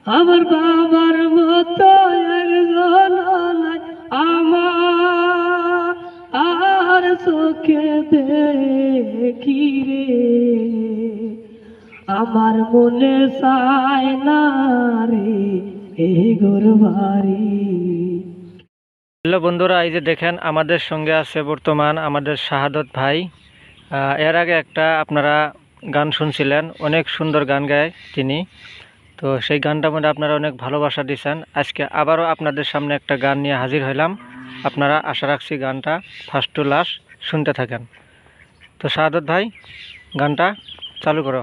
আমার বাবার মতো একজন নাই আমার আর চোখে দেখি রে, আমার মনে চায় না রে এই ঘরবাড়ি। হ্যালো বন্ধুরা, এই যে দেখেন আমাদের সঙ্গে আছে বর্তমান আমাদের শাহাদত ভাই। এর আগে একটা আপনারা গান শুনছিলেন, অনেক সুন্দর গান গায় তিনি। তো সেই গানটার মধ্যে আপনারা অনেক ভালোবাসা দিয়েছেন। আজকে আবারও আপনাদের সামনে একটা গান নিয়ে হাজির হইলাম। আপনারা আশা রাখছি গানটা ফার্স্ট টু লাস্ট শুনতে থাকেন। তো শাহাদত ভাই, গানটা চালু করো।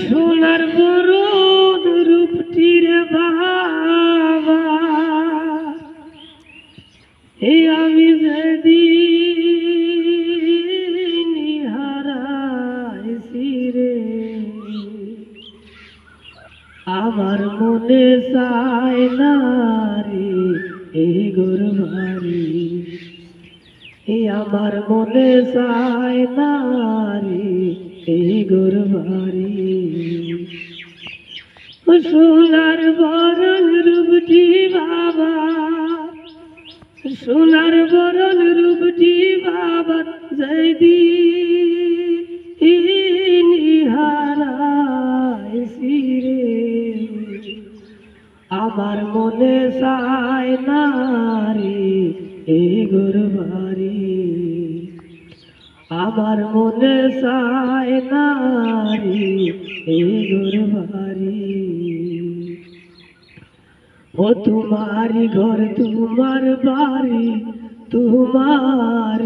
সোনার বরণ রূপটি রে বাবা, এই আমি যেদিন হারাইছি রে, আমার মনে চায় না রে এই ঘরবাড়ি, এই আমার মনে চায় না রে এই ঘরবাড়ি। সোনার বরণ রূপটি বাবা, সোনার বরণ রূপটি বাবা যেদিন হারাইছি রে, আমার মনে চায় না রে এই ঘরবাড়ি, আমার মনে চায় না রে এই ঘরবাড়ি। ও তোমারি ঘর তোমার বাড়ি, তোমার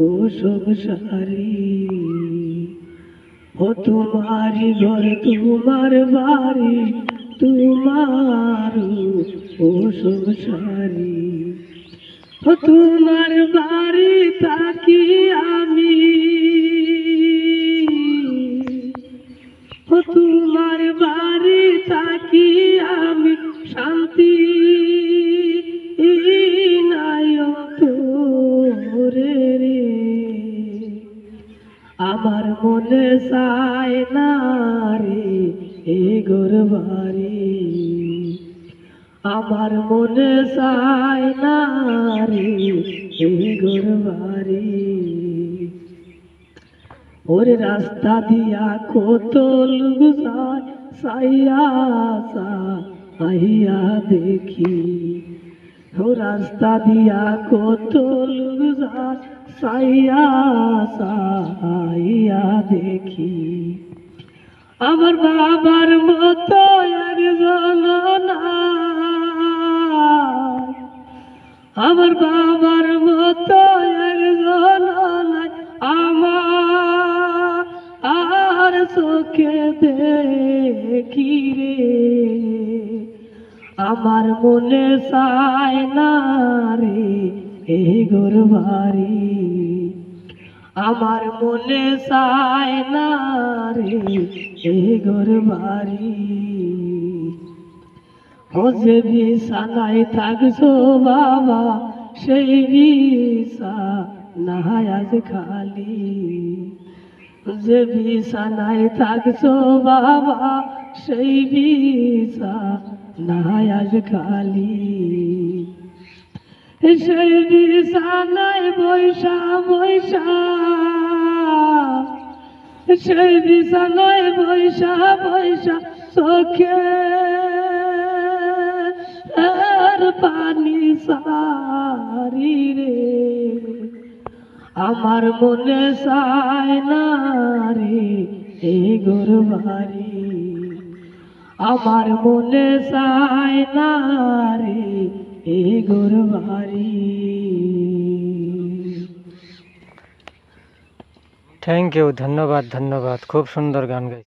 ও সংসারি, ও তোমারি ঘর তোমার বাড়ি, তোমার ও সংসারি, ও তোমার বাড়ি থাকি আমি, ও তোমার বাড়ি থাকি আমি, শান্তি নাই তোরে রে, আমার মনে চায় না রে এই ঘরবাড়ি, আমার মনে চায় না রে এই ঘরবাড়ি। ওরে রাস্তা দিয়া কত লোক যায়, সাইয়া সাইয়া দেখি, ও রাস্তা দিয়া কত লোক যায়, সাইয়া সাইয়া দেখি, আমার বাবার মতো একজন নাই, আমার বাবার মতো একজন নাই আমার আর চোখে দেখি রে, আমার মনে চায় না রে এই ঘরবাড়ি, আমার মনে চায় না রে এই ঘরবাড়ি। ও যে বিছানায় থাকছো বাবা, সেই বিছানায় আজ খালি, যে বিছানায় থাকছো বাবা, সেই বিছানায় আজ খালি, সেই বিছানায় বৈশা বৈশা, সেই বিছানায় বৈশা বৈশা চোখে আর পানি সারি রে, আমার মনে চায় না রে এই ঘরবাড়ি, আমার মনে চায় না রে এই ঘরবাড়ি। থ্যাংক ইউ, ধন্যবাদ ধন্যবাদ, খুব সুন্দর গান গাই।